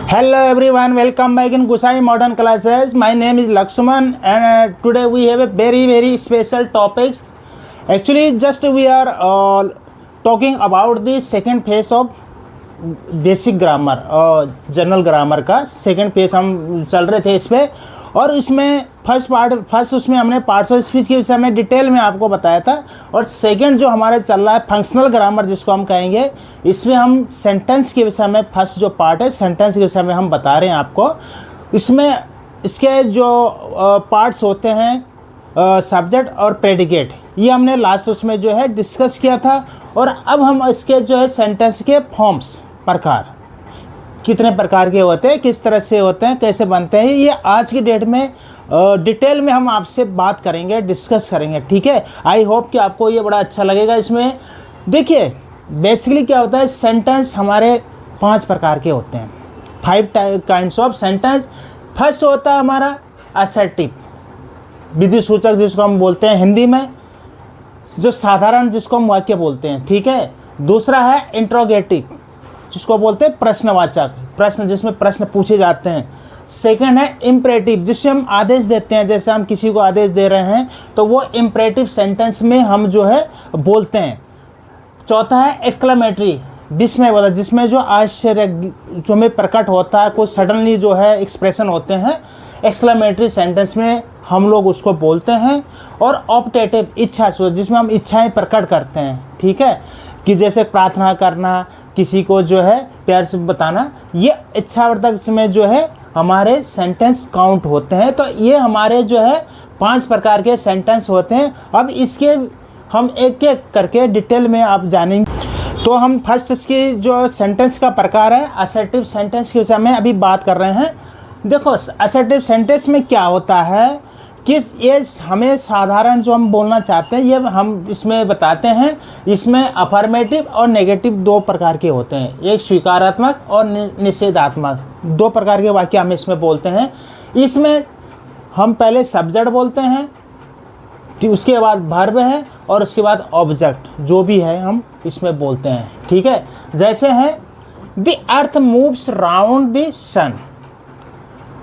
Hello everyone, welcome back in Gusai Modern Classes. My name is Lakshman and today we have a very special topics. Actually just we are talking about the second phase of basic grammar और general grammar का second page हम चल रहे थे इस पे। और इसमें फर्स्ट उसमें हमने पार्ट्स ऑफ स्पीच के विषय में डिटेल में आपको बताया था। और सेकंड जो हमारा चल रहा है फंक्शनल ग्रामर जिसको हम कहेंगे, इसमें हम सेंटेंस के विषय में फर्स्ट जो पार्ट है सेंटेंस के विषय में हम बता रहे हैं आपको। इसमें इसके जो पार्ट्स होते हैं सब्जेक्ट और प्रेडिकेट, ये हमने लास्ट उसमें जो है डिस्कस किया था। और अब हम इसके जो है सेंटेंस के फॉर्म्स प्रकार कितने प्रकार के होते हैं, किस तरह से होते हैं, कैसे बनते हैं, ये आज की डेट में डिटेल में हम आपसे बात करेंगे, डिस्कस करेंगे। ठीक है, आई होप कि आपको ये बड़ा अच्छा लगेगा। इसमें देखिए बेसिकली क्या होता है, सेंटेंस हमारे 5 प्रकार के होते हैं, 5 काइंड्स ऑफ सेंटेंस। फर्स्ट होता है हमारा असर्टिव, विधि सूचक जिसको हम बोलते हैं हिंदी में, जो साधारण जिसको हम वाक्य बोलते हैं। ठीक है, दूसरा है इंट्रोगेटिव जिसको बोलते हैं प्रश्नवाचक, प्रश्न जिसमें प्रश्न पूछे जाते हैं। सेकंड है इम्परेटिव जिससे हम आदेश देते हैं, जैसे हम किसी को आदेश दे रहे हैं तो वो इम्परेटिव सेंटेंस में हम जो है बोलते हैं। चौथा है एक्सक्लेमेटरी, विस्मयवाचक जिसमें जो आश्चर्य जो में प्रकट होता है, कुछ सडनली जो है एक्सप्रेशन होते हैं, एक्सक्लेमेटरी सेंटेंस में हम लोग उसको बोलते हैं। और ऑप्टेटिव इच्छा सूचक जिसमें हम इच्छाएं प्रकट करते हैं। ठीक है, कि जैसे प्रार्थना करना, किसी को जो है प्यार से बताना, ये इच्छावर्धक में जो है हमारे सेंटेंस काउंट होते हैं। तो ये हमारे जो है 5 प्रकार के सेंटेंस होते हैं। अब इसके हम एक एक करके डिटेल में आप जानेंगे। तो हम फर्स्ट इसकी जो सेंटेंस का प्रकार है असर्टिव सेंटेंस के विषय में अभी बात कर रहे हैं। देखो असर्टिव सेंटेंस में क्या होता है कि ये हमें साधारण जो हम बोलना चाहते हैं ये हम इसमें बताते हैं। इसमें अफर्मेटिव और नेगेटिव 2 प्रकार के होते हैं, एक स्वीकारात्मक और निषेधात्मक, 2 प्रकार के वाक्य हम इसमें बोलते हैं। इसमें हम पहले सब्जेक्ट बोलते हैं, उसके बाद वर्ब है और उसके बाद ऑब्जेक्ट जो भी है हम इसमें बोलते हैं। ठीक है, जैसे है the earth moves round the sun,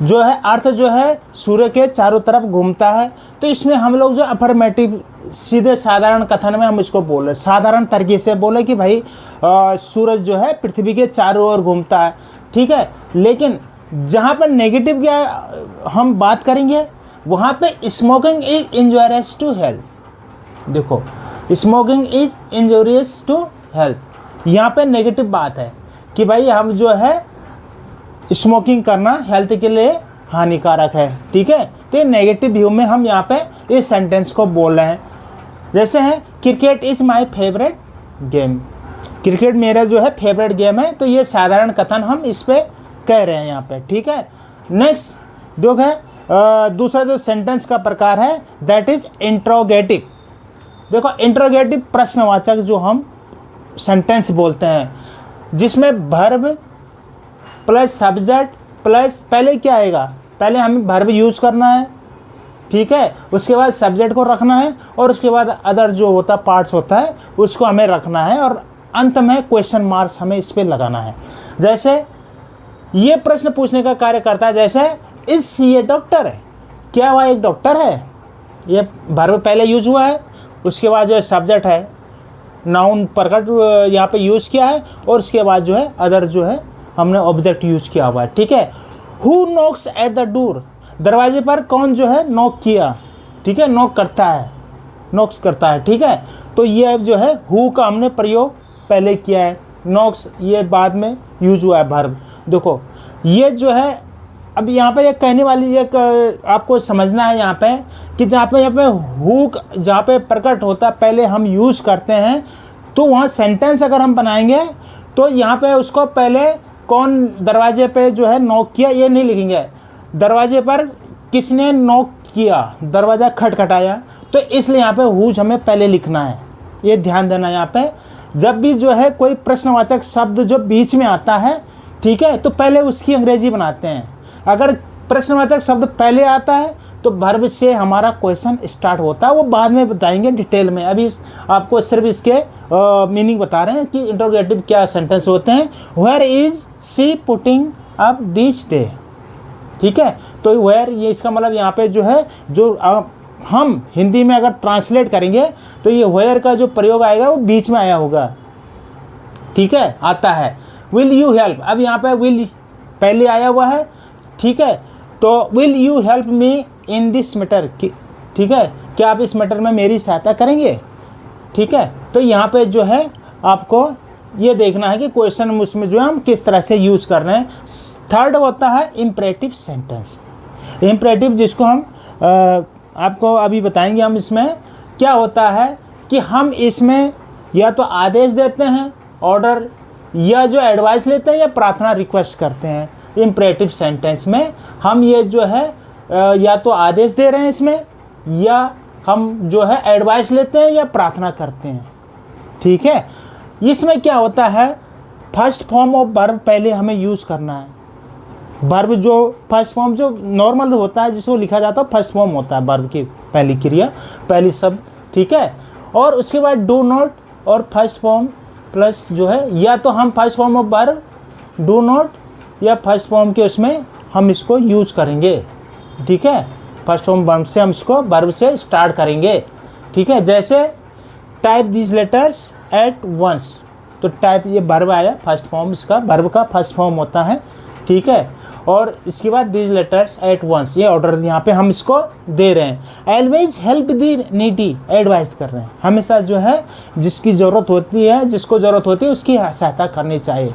जो है अर्थ जो है सूर्य के चारों तरफ घूमता है। तो इसमें हम लोग जो अफर्मेटिव सीधे साधारण कथन में हम इसको बोले, साधारण तरीके से बोले कि भाई सूरज जो है पृथ्वी के चारों ओर घूमता है। ठीक है, लेकिन जहाँ पर नेगेटिव क्या हम बात करेंगे, वहाँ पे smoking is injurious to health. देखो smoking is injurious to health, यहाँ पे नेगेटिव बात है कि भाई हम जो है स्मोकिंग करना हेल्थ के लिए हानिकारक है। ठीक है, तो नेगेटिव व्यू में हम यहाँ पे इस सेंटेंस को बोल रहे हैं। जैसे है cricket is my favourite game, cricket मेरा जो है फेवरेट गेम है। तो ये साधारण कथन हम इस पे कह रहे हैं यहाँ पे। ठीक है, नेक्स्ट जो है दूसरा जो सेंटेंस का प्रकार है दैट इज इंट्रोगेटिव। देखो इंट्रोगेटिव प्रश्नवाचक जो हम सेंटेंस बोलते हैं, जिसमें वर्ब प्लस सब्जेक्ट प्लस पहले क्या आएगा, पहले हमें वर्ब यूज करना है। ठीक है, उसके बाद सब्जेक्ट को रखना है और उसके बाद अदर जो होता पार्ट्स होता है उसको हमें रखना है और अंत में क्वेश्चन मार्क्स हमें इस पर लगाना है। जैसे ये प्रश्न पूछने का कार्य करता है, जैसे इज सी ए डॉक्टर है, क्या वह एक डॉक्टर है। ये वर्ब पहले यूज हुआ है, उसके बाद जो है सब्जेक्ट है, नाउन प्रकट यहाँ पे यूज़ किया है और उसके बाद जो है अदर जो है हमने ऑब्जेक्ट यूज किया हुआ है। ठीक है, who Knox at the door, दरवाजे पर कौन जो है नॉक किया। ठीक है, नॉक करता है, नॉक्स करता है। ठीक है, तो ये जो है हु का हमने प्रयोग पहले किया है, नॉक्स ये बाद में यूज हुआ है वर्ब। देखो ये जो है अब यहाँ पे एक कहने वाली एक आपको समझना है यहाँ पे कि जहाँ पे हु जहाँ पे प्रकट होता है पहले हम यूज़ करते हैं, तो वहाँ सेंटेंस अगर हम बनाएंगे तो यहाँ पे उसको पहले कौन दरवाजे पे जो है नॉक किया ये नहीं लिखेंगे, दरवाजे पर किसने नॉक किया, दरवाज़ा खटखटाया। तो इसलिए यहाँ पे हुज हमें पहले लिखना है, ये ध्यान देना। यहाँ पे जब भी जो है कोई प्रश्नवाचक शब्द जो बीच में आता है, ठीक है, तो पहले उसकी अंग्रेजी बनाते हैं। अगर प्रश्नवाचक शब्द पहले आता है तो वर्ब से हमारा क्वेश्चन स्टार्ट होता है, वो बाद में बताएंगे डिटेल में। अभी आपको सिर्फ इसके मीनिंग बता रहे हैं कि इंटरोगेटिव क्या सेंटेंस होते हैं। Where is she putting off this day. ठीक है, तो वेयर ये इसका मतलब यहाँ पे जो है जो हम हिंदी में अगर ट्रांसलेट करेंगे तो ये वेयर का जो प्रयोग आएगा वो बीच में आया होगा। ठीक है, आता है विल यू हेल्प, अब यहाँ पे विल पहले आया हुआ है। ठीक है, तो will you help me in this matter, ठीक है, क्या आप इस मैटर में मेरी सहायता करेंगे। ठीक है, तो यहाँ पे जो है आपको ये देखना है कि क्वेश्चन उसमें जो है हम किस तरह से यूज कर रहे हैं। थर्ड होता है इम्परेटिव सेंटेंस। इम्परेटिव जिसको हम आपको अभी बताएंगे। हम इसमें क्या होता है कि हम इसमें या तो आदेश देते हैं ऑर्डर, या जो एडवाइस लेते हैं, या प्रार्थना रिक्वेस्ट करते हैं। इम्परेटिव सेंटेंस में हम ये जो है या तो आदेश दे रहे हैं इसमें, या हम जो है एडवाइस लेते हैं या प्रार्थना करते हैं। ठीक है, इसमें क्या होता है फर्स्ट फॉर्म ऑफ वर्ब पहले हमें यूज़ करना है। वर्ब जो फर्स्ट फॉर्म जो नॉर्मल होता है जिसको लिखा जाता है फर्स्ट फॉर्म होता है वर्ब की पहली क्रिया, पहली शब्द। ठीक है, और उसके बाद डू नॉट और फर्स्ट फॉर्म प्लस जो है, या तो हम first form of verb do not या फर्स्ट फॉर्म के उसमें हम इसको यूज करेंगे। ठीक है, फर्स्ट फॉर्म वर्ब से हम इसको वर्ब से स्टार्ट करेंगे। ठीक है, जैसे type this letters at once, तो टाइप ये वर्ब आया फर्स्ट फॉर्म, इसका वर्ब का फर्स्ट फॉर्म होता है। ठीक है, और इसके बाद दिस लेटर्स एट वंस, ये ऑर्डर यहाँ पे हम इसको दे रहे हैं। Always help the needy, advice कर रहे हैं, हमेशा जो है जिसकी ज़रूरत होती है, जिसको ज़रूरत होती है उसकी सहायता करनी चाहिए।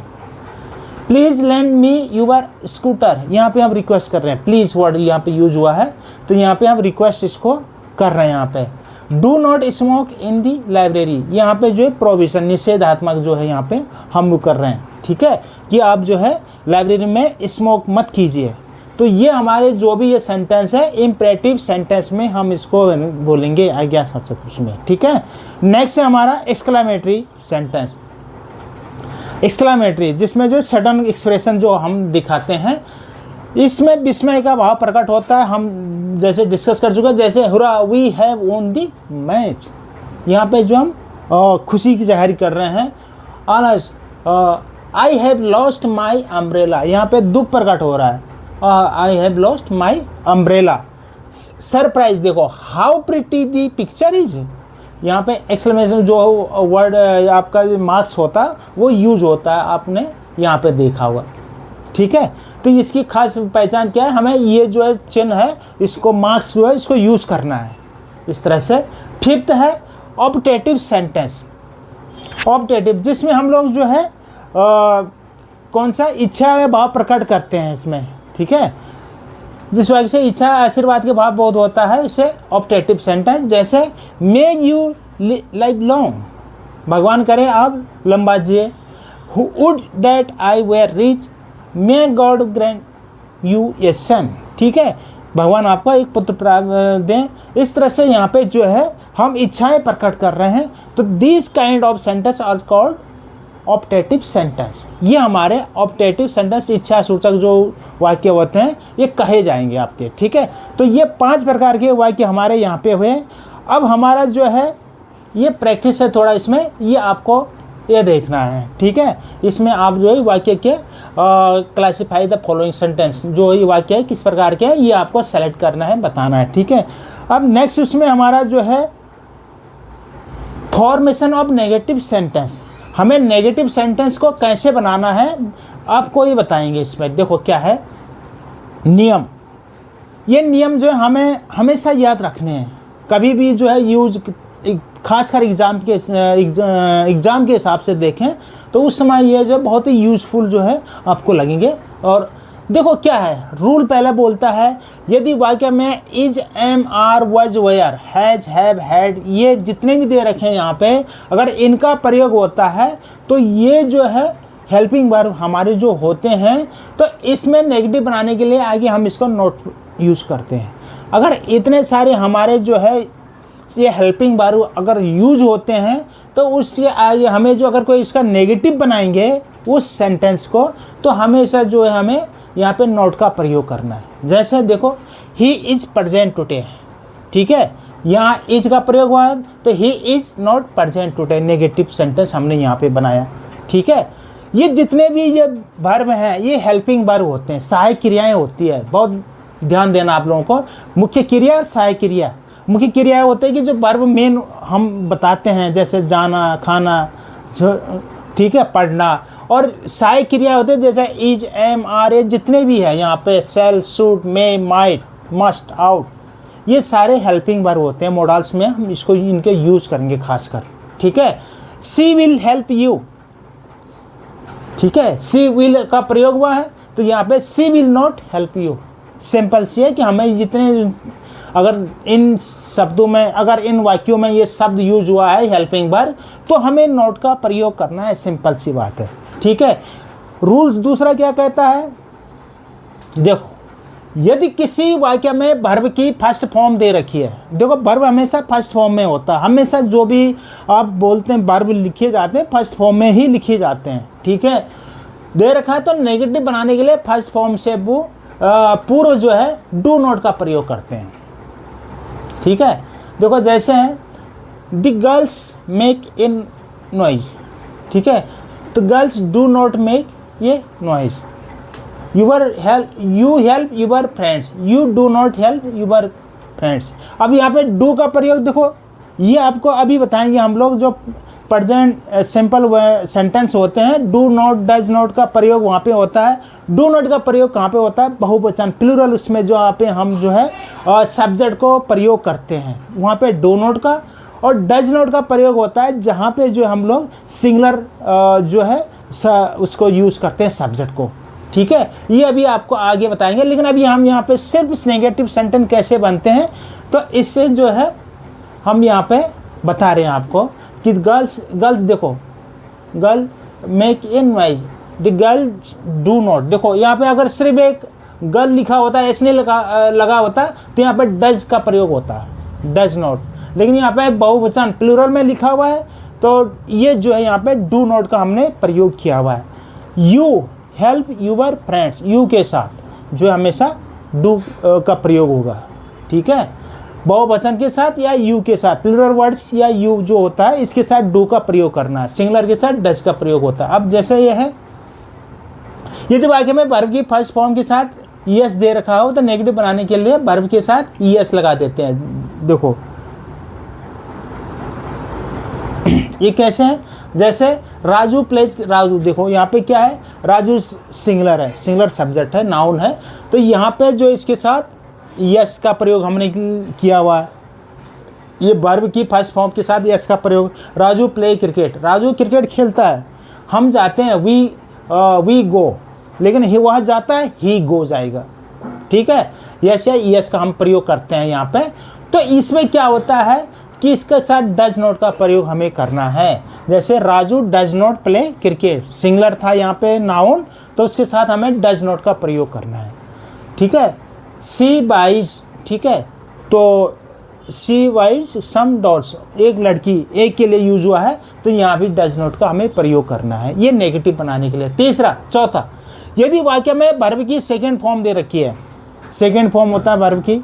Please lend me your scooter, यहाँ पे हम रिक्वेस्ट कर रहे हैं। प्लीज़ वर्ड यहाँ पे यूज हुआ है, तो यहाँ पे हम रिक्वेस्ट इसको कर रहे हैं। यहाँ पे do not smoke in the library, यहाँ पे जो है प्रोविजन निषेधात्मक जो है यहाँ पे हम कर रहे हैं। ठीक है, कि आप जो है लाइब्रेरी में स्मोक मत कीजिए। तो ये हमारे जो भी ये सेंटेंस है इम्परेटिव सेंटेंस में हम इसको बोलेंगे आज्ञासूचक उसमें। ठीक है, नेक्स्ट है हमारा एक्सक्लेमेटरी सेंटेंस। एक्सक्लेमेटरी जिसमें जो सडन एक्सप्रेशन जो हम दिखाते हैं, इसमें विस्मय का भाव प्रकट होता है। हम जैसे डिस्कस कर चुके हैं, जैसे हुरा वी हैव वोन दी मैच, यहाँ पे जो हम खुशी की जाहिर कर रहे हैं। Honours I have lost my umbrella, यहाँ पे दुख प्रकट हो रहा है। I have lost my umbrella. Surprise देखो, how pretty the picture is, यहाँ पे एक्सक्लेमेशन जो वर्ड आपका मार्क्स होता है वो यूज होता है, आपने यहाँ पे देखा हुआ। ठीक है, तो इसकी खास पहचान क्या है, हमें ये जो है चिन्ह है इसको मार्क्स जो है इसको यूज करना है इस तरह से। फिफ्थ है ऑप्टेटिव सेंटेंस। ऑप्टेटिव जिसमें हम लोग जो है कौन सा इच्छा या भाव प्रकट करते हैं इसमें। ठीक है, जिस वजह से इच्छा आशीर्वाद के भाव बहुत होता है, इसे ऑप्टेटिव सेंटेंस। जैसे मे यू लाइव लॉन्ग, भगवान करे आप लंबा जिए। Would that I were rich, may God grant you a son. ठीक है, भगवान आपको एक पुत्र प्राप्त दें। इस तरह से यहाँ पे जो है हम इच्छाएं प्रकट कर रहे हैं। तो this kind of sentence are called optative sentence. ये हमारे ऑप्टेटिव सेंटेंस इच्छा सूचक जो वाक्य होते हैं ये कहे जाएंगे आपके। ठीक है, तो ये 5 प्रकार के वाक्य हमारे यहाँ पे हुए। अब हमारा जो है ये प्रैक्टिस है थोड़ा, इसमें ये आपको ये देखना है। ठीक है, इसमें आप जो है वाक्य के क्लासीफाई द फॉलोइंग सेंटेंस, जो ये वाक्य है किस प्रकार के है ये आपको सेलेक्ट करना है, बताना है। ठीक है, अब नेक्स्ट उसमें हमारा जो है फॉर्मेशन ऑफ नेगेटिव सेंटेंस। हमें नेगेटिव सेंटेंस को कैसे बनाना है आपको ये बताएंगे। इसमें देखो क्या है नियम, ये नियम जो है हमें हमेशा याद रखने हैं। कभी भी जो है यूज खासकर एग्ज़ाम के हिसाब से देखें तो उस समय ये जो बहुत ही यूजफुल जो है आपको लगेंगे। और देखो क्या है रूल पहले बोलता है, यदि वाक्य में इज, एम, आर, वज, वेयर, हैज, हैव, हैड, ये जितने भी दे रखे हैं यहाँ पे, अगर इनका प्रयोग होता है तो ये जो है हेल्पिंग वर्ब हमारे जो होते हैं, तो इसमें नेगेटिव बनाने के लिए आगे हम इसको नोट यूज करते हैं। अगर इतने सारे हमारे जो है ये हेल्पिंग वर्ब अगर यूज होते हैं तो उससे आगे हमें जो अगर कोई इसका नेगेटिव बनाएंगे उस सेंटेंस को, तो हमेशा जो है हमें यहाँ पे नोट का प्रयोग करना है। जैसे देखो ही इज प्रेजेंट टुडे, ठीक है, यहाँ इज का प्रयोग हुआ तो he is not present today, negative sentence हमने यहाँ पे बनाया। ठीक है, ये जितने भी ये वर्ब हैं ये हेल्पिंग वर्ब होते हैं, सहायक क्रियाएं होती है। बहुत ध्यान देना आप लोगों को, मुख्य क्रिया और सहायक क्रिया। मुख्य क्रिया होते हैं कि जो वर्ब मेन हम बताते हैं, जैसे जाना, खाना, ठीक है, पढ़ना। और सहायक क्रिया होते हैं जैसे इज, एम, आर, ए, जितने भी है यहाँ पे, shall, should, may, might, must, ought, ये सारे हेल्पिंग वर्ब होते हैं। मॉडल्स में हम इसको इनके यूज करेंगे खासकर, ठीक है। सी विल हेल्प यू, ठीक है, सी विल का प्रयोग हुआ है, तो यहाँ पे she will not help you. Simple सी है कि हमें जितने, अगर इन शब्दों में, अगर इन वाक्यों में ये शब्द यूज हुआ है हेल्पिंग वर्ब, तो हमें नॉट का प्रयोग करना है, सिंपल सी बात है, ठीक है। रूल्स दूसरा क्या कहता है, देखो, यदि किसी वाक्य में वर्ब की फर्स्ट फॉर्म दे रखी है, देखो वर्ब हमेशा फर्स्ट फॉर्म में होता है, हमेशा जो भी आप बोलते हैं वर्ब लिखे जाते हैं फर्स्ट फॉर्म में ही लिखे जाते हैं, ठीक है। दे रखा है तो नेगेटिव बनाने के लिए फर्स्ट फॉर्म से वो पूर्व जो है डू नॉट का प्रयोग करते हैं, ठीक है। देखो जैसे है, the girls make in noise, ठीक है, तो गर्ल्स डू नॉट मेक ये noise. You help your friends, you do not help your friends. अब यहाँ पे डू का प्रयोग देखो, ये आपको अभी बताएंगे हम लोग, जो प्रेजेंट सिंपल सेंटेंस होते हैं, डू नॉट, डज नॉट का प्रयोग वहाँ पे होता है। डू नॉट का प्रयोग कहाँ पे होता है, बहुवचन, प्लूरल, उसमें जो यहाँ पे हम जो है सब्जेक्ट को प्रयोग करते हैं, वहाँ पे डू नॉट का। और डज नॉट का प्रयोग होता है जहाँ पे जो हम लोग सिंगुलर जो है उसको यूज़ करते हैं सब्जेक्ट को, ठीक है। ये अभी आपको आगे बताएंगे, लेकिन अभी हम यहाँ पे सिर्फ नेगेटिव सेंटेंस कैसे बनते हैं, तो इससे जो है हम यहाँ पे बता रहे हैं आपको कि गर्ल्स देखो, girl make in noise, the girl do not. देखो यहाँ पे अगर सिर्फ एक गर्ल लिखा होता है, ऐसे लगा होता है, तो यहाँ पे डज का प्रयोग होता है, डज नॉट। लेकिन यहाँ पे बहुवचन प्लूरल में लिखा हुआ है, तो ये जो है यहाँ पे डू नॉट का हमने प्रयोग किया हुआ है। You help your friends, you के साथ जो हमेशा डू का प्रयोग होगा, ठीक है, बहुवचन के साथ या यू के साथ, प्लूरल वर्ड्स या यू जो होता है इसके साथ डू का प्रयोग करना है, सिंगुलर के साथ डज का प्रयोग होता है। अब जैसे ये है, यदि वाक्य में वर्ब की फर्स्ट फॉर्म के साथ ईएस दे रखा हो, तो नेगेटिव बनाने के लिए वर्ब के साथ ईएस लगा देते हैं। देखो ये कैसे है, जैसे राजू प्लेज, राजू, देखो यहाँ पे क्या है, राजू सिंगुलर है, सिंगुलर सब्जेक्ट है, नाउन है, तो यहाँ पे जो इसके साथ यस का प्रयोग हमने किया हुआ है, ये वर्ब की फर्स्ट फॉर्म के साथ यस का प्रयोग। Raju play cricket, Raju cricket खेलता है, हम जाते हैं, वी गो, लेकिन वहाँ जाता है, ही गो जाएगा, ठीक है। यस या यस का हम प्रयोग करते हैं यहाँ पे। तो इसमें क्या होता है कि इसके साथ डज नॉट का प्रयोग हमें करना है। जैसे Raju does not play cricket, singular था यहाँ पे नाउन, तो उसके साथ हमें डज नॉट का प्रयोग करना है, ठीक है। सी बाइज, ठीक है, तो सी वाइज सम डॉट्स, एक लड़की, एक के लिए यूज हुआ है, तो यहाँ भी डज नॉट का हमें प्रयोग करना है, ये नेगेटिव बनाने के लिए। तीसरा, चौथा, यदि वाक्य में वर्ब की सेकेंड फॉर्म दे रखी है, सेकेंड फॉर्म होता है वर्ब की,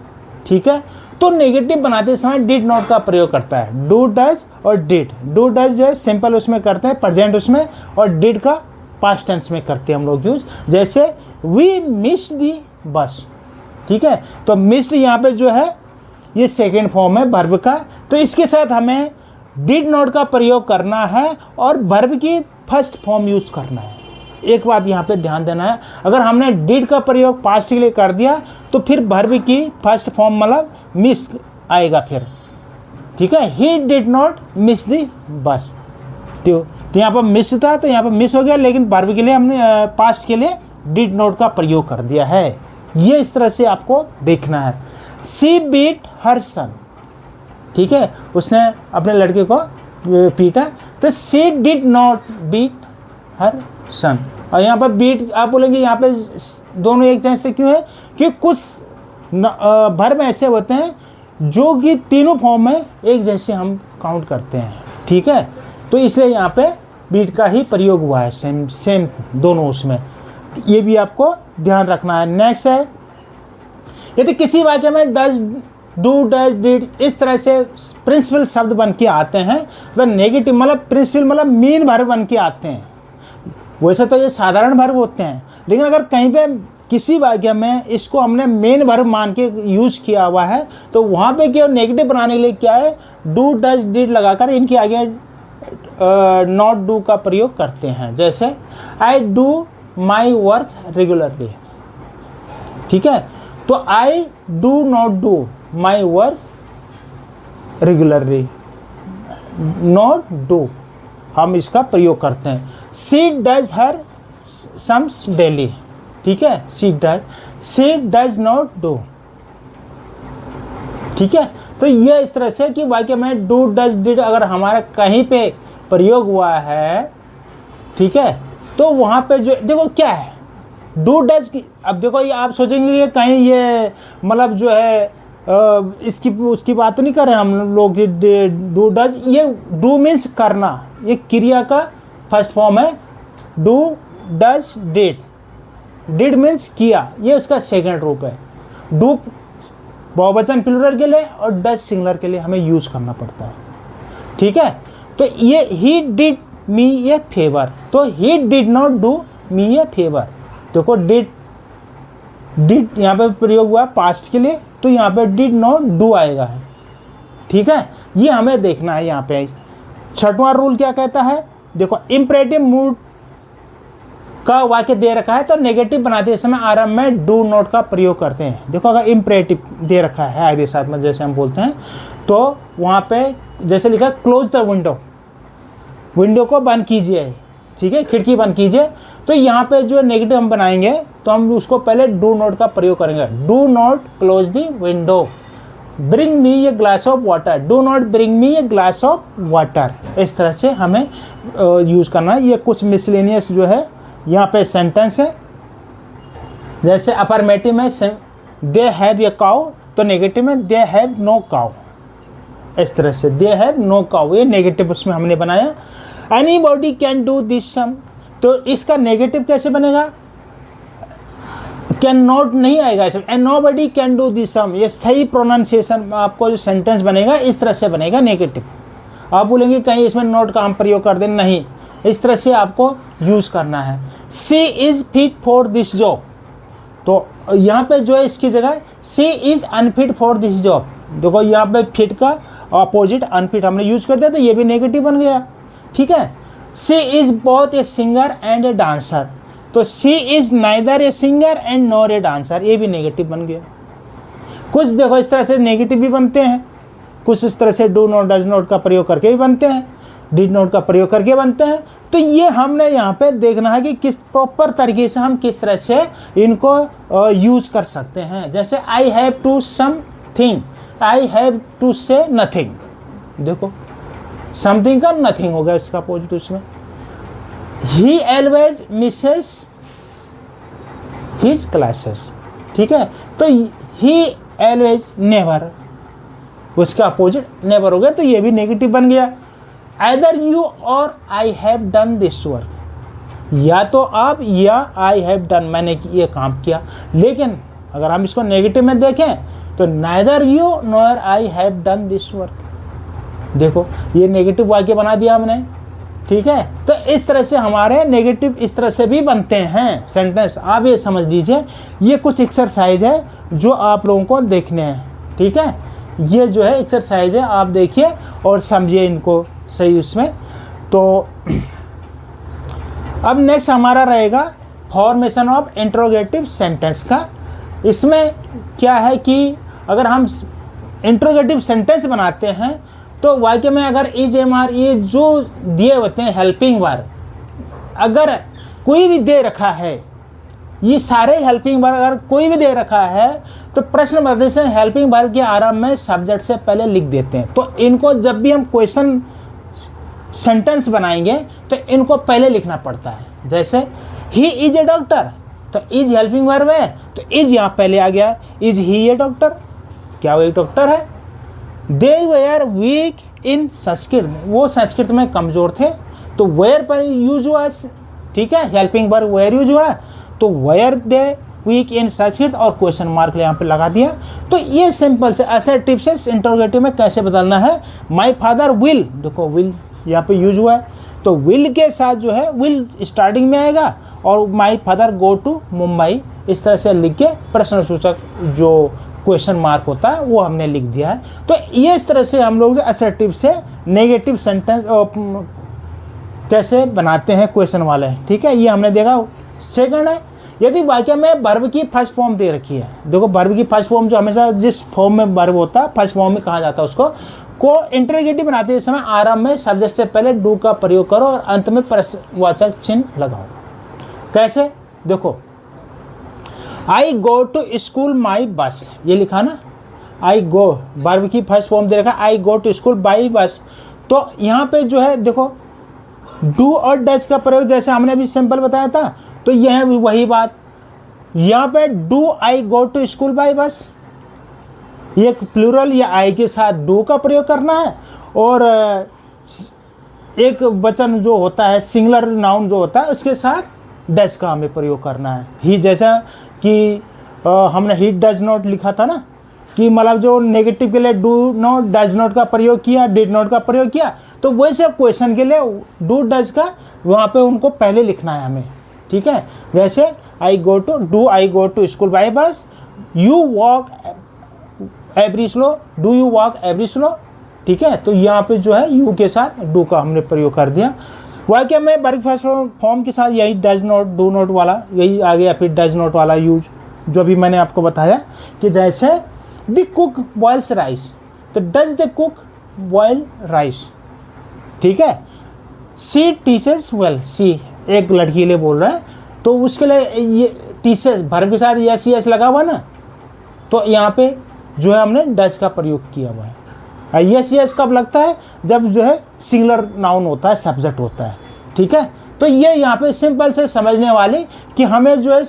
ठीक है, तो नेगेटिव बनाते समय डिड नॉट का प्रयोग करता है। डू डज और डिड, डू डज जो है सिंपल उसमें करते हैं, प्रेजेंट उसमें, और डिड का पास्ट टेंस में करते हैं हम लोग यूज। जैसे वी मिस्ड दी बस, ठीक है, तो मिस्ड यहाँ पे जो है ये सेकेंड फॉर्म है वर्ब का, तो इसके साथ हमें डिड नॉट का प्रयोग करना है और वर्ब की फर्स्ट फॉर्म यूज करना है। एक बात यहाँ पे ध्यान देना है, अगर हमने डिड का प्रयोग पास्ट के लिए कर दिया तो फिर वर्ब की फर्स्ट फॉर्म मतलब मिस आएगा फिर, ठीक है। ही डिड नॉट मिस दी बस, तो यहाँ पर मिस था तो यहाँ पर मिस हो गया, लेकिन वर्ब के लिए हमने पास्ट के लिए डिड नॉट का प्रयोग कर दिया है। ये इस तरह से आपको देखना है। सी बीट हर सन, ठीक है, उसने अपने लड़के को पीटा, तो सी डिड नॉट बीट हर सन। और यहाँ पर बीट आप बोलेंगे यहाँ पे दोनों एक जैसे क्यों है, कि कुछ वर्ब ऐसे होते हैं जो कि तीनों फॉर्म में एक जैसे हम काउंट करते हैं, ठीक है, तो इसलिए यहाँ पे बीट का ही प्रयोग हुआ है, सेम दोनों उसमें, ये भी आपको ध्यान रखना है। नेक्स्ट है, यदि किसी वाक्य में डज, डू, डज, डिड इस तरह से प्रिंसिपल शब्द बन के आते हैं, तो नेगेटिव मतलब प्रिंसिपल मतलब मीन वर्ब बन के आते हैं, वैसे तो ये साधारण वर्ब होते हैं, लेकिन अगर कहीं पे किसी वाक्य में इसको हमने मेन वर्ब मान के यूज किया हुआ है तो वहाँ पे क्या नेगेटिव बनाने के लिए क्या है, डू डज डिड लगाकर इनके आगे नॉट डू का प्रयोग करते हैं। जैसे I do my work regularly, ठीक है, तो I do not do my work regularly, not do हम इसका प्रयोग करते हैं। She does her sums daily, ठीक है, शी डज नॉट डू, ठीक है। तो ये इस तरह से कि वाक्य में डू डज डिड अगर हमारा कहीं पे प्रयोग हुआ है, ठीक है, तो वहाँ पे जो देखो क्या है डू डज की, अब देखो ये आप सोचेंगे ये कहीं ये मतलब जो है इसकी उसकी बात तो नहीं कर रहे हम लोग, डू डज, ये डू मीन्स करना, ये क्रिया का फर्स्ट फॉर्म है। Do does did, did means किया, ये उसका सेकंड रूप है। डू बहुवचन प्लूरल के लिए और डज सिंगुलर के लिए हमें यूज करना पड़ता है, ठीक है। तो ये he did me A favour, तो he did not do me A favour, देखो डिड यहाँ पे प्रयोग हुआ पास्ट के लिए, तो यहाँ पे डिड नॉट डू आएगा है, ठीक है। ये हमें देखना है यहाँ पे। छठवां रूल क्या कहता है, देखो इम्परेटिव मूड का वाक्य दे रखा है तो नेगेटिव बनाते समय आरंभ में डू नॉट का प्रयोग करते हैं। देखो अगर इम्परेटिव दे रखा है आगे साथ में जैसे हम बोलते हैं, तो वहाँ पे जैसे लिखा क्लोज द विंडो, विंडो को बंद कीजिए, ठीक है, खिड़की बंद कीजिए, तो यहाँ पे जो नेगेटिव हम बनाएंगे तो हम उसको पहले डू नॉट का प्रयोग करेंगे। Do not close the window, bring me a glass of water, do not bring me a glass of water, इस तरह से हमें यूज़ करना है। ये कुछ मिसलेनियस जो है यहाँ पे सेंटेंस है। जैसे अफर्मेटिव में दे हैव ए काउ, तो नेगेटिव में दे हैव नो काउ, इस तरह से दे हैव नो काउ, ये नेगेटिव उसमें हमने बनाया। Anybody can do this sum, तो इसका नेगेटिव कैसे बनेगा, कैन नॉट नहीं आएगा इसमें, and nobody can do this sum, ये सही प्रोनाउंसिएशन आपको जो सेंटेंस बनेगा इस तरह से बनेगा नेगेटिव। आप बोलेंगे कहीं इसमें नोट का हम प्रयोग कर दें, नहीं, इस तरह से आपको यूज करना है। She is fit for this job, तो यहाँ पे जो है इसकी जगह she is unfit for this job, देखो यहाँ पे फिट का अपोजिट अनफिट हमने यूज कर दिया तो ये भी नेगेटिव बन गया, ठीक है। She is both a singer and a dancer, तो she is neither a singer and nor a dancer, ये भी नेगेटिव बन गया। कुछ देखो इस तरह से नेगेटिव भी बनते हैं, कुछ इस तरह से डू नॉट डज नॉट का प्रयोग करके भी बनते हैं, डिड नॉट का प्रयोग करके बनते हैं। तो ये हमने यहाँ पे देखना है कि किस प्रॉपर तरीके से हम किस तरह से इनको यूज कर सकते हैं। जैसे I have to something, I have to say nothing, देखो समथिंग का नथिंग हो गया इसका अपोजिट उसमें। He always misses his classes, ठीक है, तो ही ऑलवेज नेवर, उसका अपोजिट नेवर हो गया, तो ये भी नेगेटिव बन गया। आइदर यू और I have done this work, या तो आप या आई हैव डन, मैंने ये काम किया। लेकिन अगर हम इसको नेगेटिव में देखें तो neither you nor I have done this work, देखो ये नेगेटिव वाक्य बना दिया हमने, ठीक है। तो इस तरह से हमारे नेगेटिव इस तरह से भी बनते हैं सेंटेंस, आप ये समझ लीजिए। ये कुछ एक्सरसाइज है जो आप लोगों को देखने हैं, ठीक है, ये जो है एक्सरसाइज है, आप देखिए और समझिए इनको सही उसमें। तो अब नेक्स्ट हमारा रहेगा फॉर्मेशन ऑफ इंट्रोगेटिव सेंटेंस का। इसमें क्या है कि अगर हम इंट्रोगेटिव सेंटेंस बनाते हैं तो वाक्य में अगर इज एम आर ये जो दिए होते हैं हेल्पिंग वर्ब, अगर कोई भी दे रखा है, ये सारे हेल्पिंग वर्ब अगर कोई भी दे रखा है तो प्रश्न पत्र से हेल्पिंग वर्ब के आरंभ में सब्जेक्ट से पहले लिख देते हैं। तो इनको जब भी हम क्वेश्चन सेंटेंस बनाएंगे तो इनको पहले लिखना पड़ता है। जैसे ही इज ए डॉक्टर, तो इज हेल्पिंग वर्ब है तो इज यहाँ पहले आ गया, इज ही ए डॉक्टर, क्या वो एक डॉक्टर है। दे वेयर वीक इन संस्कृत, वो संस्कृत में कमजोर थे, तो वेयर पर यूज हुआ, ठीक है, हेल्पिंग वर्ब वेयर यूज हुआ, तो वेयर दे वीक इन संस्कृत और क्वेश्चन मार्क यहाँ पे लगा दिया। तो ये सिंपल से असर्टिव से इंटरोगेटिव में कैसे बदलना है। माय फादर विल, देखो विल यहाँ पे यूज हुआ है, तो विल के साथ जो है विल स्टार्टिंग में आएगा और my father go to Mumbai, इस तरह से लिख के प्रश्न सूचक जो क्वेश्चन मार्क होता है वो हमने लिख दिया है। तो ये इस तरह से हम लोग असर्टिव से नेगेटिव सेंटेंस कैसे बनाते हैं क्वेश्चन वाले, ठीक है, ये हमने देखा। सेकंड है, यदि वाक्य में वर्ब की फर्स्ट फॉर्म दे रखी है, देखो वर्ब की फर्स्ट फॉर्म जो हमेशा जिस फॉर्म में वर्ब होता है फर्स्ट फॉर्म में कहा जाता है उसको, को इंटरोगेटिव बनाते समय आरंभ में सब्जेक्ट से पहले डू का प्रयोग करो और अंत में प्रश्नवाचक चिन्ह लगाओ। कैसे, देखो आई गो टू स्कूल माई बस, ये लिखा ना, आई गो, वर्ब की फर्स्ट फॉर्म दे रखा I go to school by bus. तो यहाँ पे जो है देखो डू और डज का प्रयोग जैसे हमने अभी सिंपल बताया था, तो यह है वही बात। यहाँ पे do I go to school by bus, ये प्लूरल या आई के साथ डू का प्रयोग करना है, और एक वचन जो होता है सिंगुलर नाउन जो होता है उसके साथ डज का हमें प्रयोग करना है। ही जैसा कि हमने ही डज नॉट लिखा था ना, कि मतलब जो नेगेटिव के लिए डू नॉट डज नॉट का प्रयोग किया, डिड नॉट का प्रयोग किया, तो वैसे क्वेश्चन के लिए डू डज का वहाँ पे उनको पहले लिखना है हमें, ठीक है। जैसे I go to, do I go to school by bus, you walk every slow, do you walk every slow, ठीक है। तो यहाँ पे जो है यू के साथ डू का हमने प्रयोग कर दिया। वाक्य में वर्ब फर्स्ट फॉर्म के साथ यही डज नॉट डू नॉट वाला यही आ गया, फिर डज नॉट वाला यूज जो भी मैंने आपको बताया, कि जैसे द कुक बॉयल्स राइस, तो does the cook boil rice, ठीक है। सी टीचर्स वेल, सी एक लड़की के लिए बोल रहा है, तो उसके लिए ये टीचर्स वर्ब के साथ यस यस लगा हुआ ना, तो यहाँ पे जो है हमने डज का प्रयोग किया हुआ है। यस यस कब लगता है, जब जो है सिंगुलर नाउन होता है, सब्जेक्ट होता है, ठीक है। तो ये यहाँ पे सिंपल से समझने वाले कि हमें जो है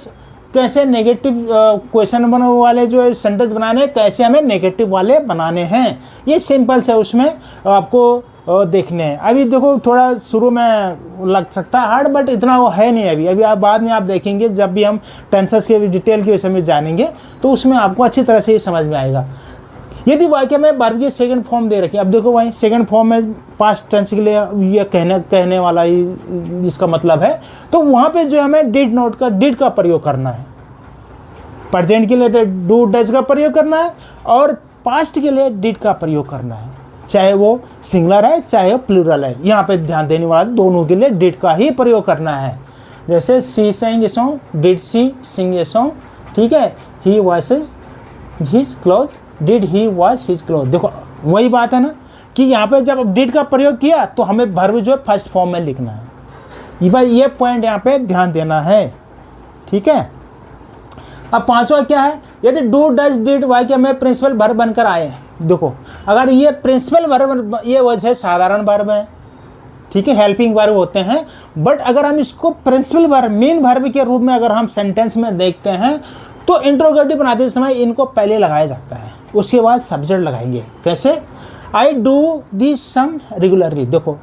कैसे नेगेटिव क्वेश्चन वाले जो है सेंटेंस बनाने हैं, कैसे हमें नेगेटिव वाले बनाने हैं, ये सिंपल से उसमें आपको देखने हैं। अभी देखो थोड़ा शुरू में लग सकता है हार्ड, बट इतना वो है नहीं अभी आप बाद में आप देखेंगे जब भी हम टेंसेस के डिटेल के विषय में जानेंगे तो उसमें आपको अच्छी तरह से ये समझ में आएगा। यदि वाक्य में वर्ब की सेकंड फॉर्म दे रखी है, अब देखो भाई सेकंड फॉर्म में पास्ट टेंस के लिए ये कहने वाला ही इसका मतलब है, तो वहाँ पे जो हमें डिड का प्रयोग करना है। प्रेजेंट के लिए डू डज का प्रयोग करना है और पास्ट के लिए डिड का प्रयोग करना है, चाहे वो सिंगुलर है चाहे वो प्लूरल है। यहाँ पे ध्यान देने वाला दोनों के लिए डिड का ही प्रयोग करना है। जैसे she sang a song, did she sing a song, ठीक है। He washes his cloth, did he wash his cloth. देखो वही बात है ना कि यहाँ पे जब डिड का प्रयोग किया तो हमें वर्ब जो है फर्स्ट फॉर्म में लिखना है। ये पॉइंट यहाँ पे ध्यान देना है, ठीक है। अब पांचवा क्या है, यदि डू डज डिड वाक्य में प्रिंसिपल वर्ब बनकर आए, देखो अगर ये प्रिंसिपल वर्ब, ये वजह साधारण वर्ब है, ठीक है, हेल्पिंग वर्ब होते हैं, बट अगर हम इसको प्रिंसिपल वर्ब मेन वर्ब के रूप में अगर हम सेंटेंस में देखते हैं तो इंट्रोगेटिव बनाते समय इनको पहले लगाया जाता है, उसके बाद सब्जेक्ट लगाएंगे। कैसे, I do this sum regularly, देखो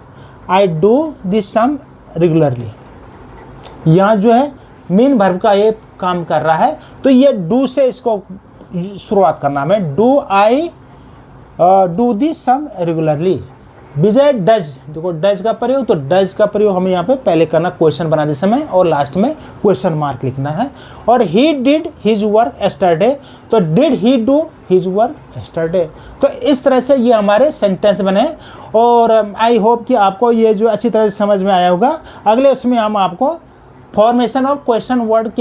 I do this sum regularly, यहाँ जो है मेन वर्ब का ये काम कर रहा है, तो ये डू से इसको शुरुआत करना हमें, do I do this sum regularly. Vijay does, देखो डज का प्रयोग, तो डज का प्रयोग हमें यहाँ पे पहले करना क्वेश्चन बनाते समय और लास्ट में क्वेश्चन मार्क लिखना है। और he did his work yesterday, तो did he do his work yesterday. तो इस तरह से ये हमारे सेंटेंस बने और आई होप कि आपको ये जो अच्छी तरह से समझ में आया होगा। अगले उसमें हम आपको formation of question word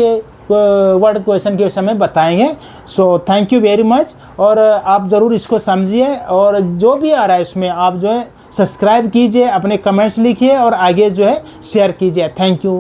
question के समय बताएंगे। So thank you very much, और आप ज़रूर इसको समझिए और जो भी आ रहा है उसमें आप जो है सब्सक्राइब कीजिए, अपने कमेंट्स लिखिए और आगे जो है शेयर कीजिए। Thank you.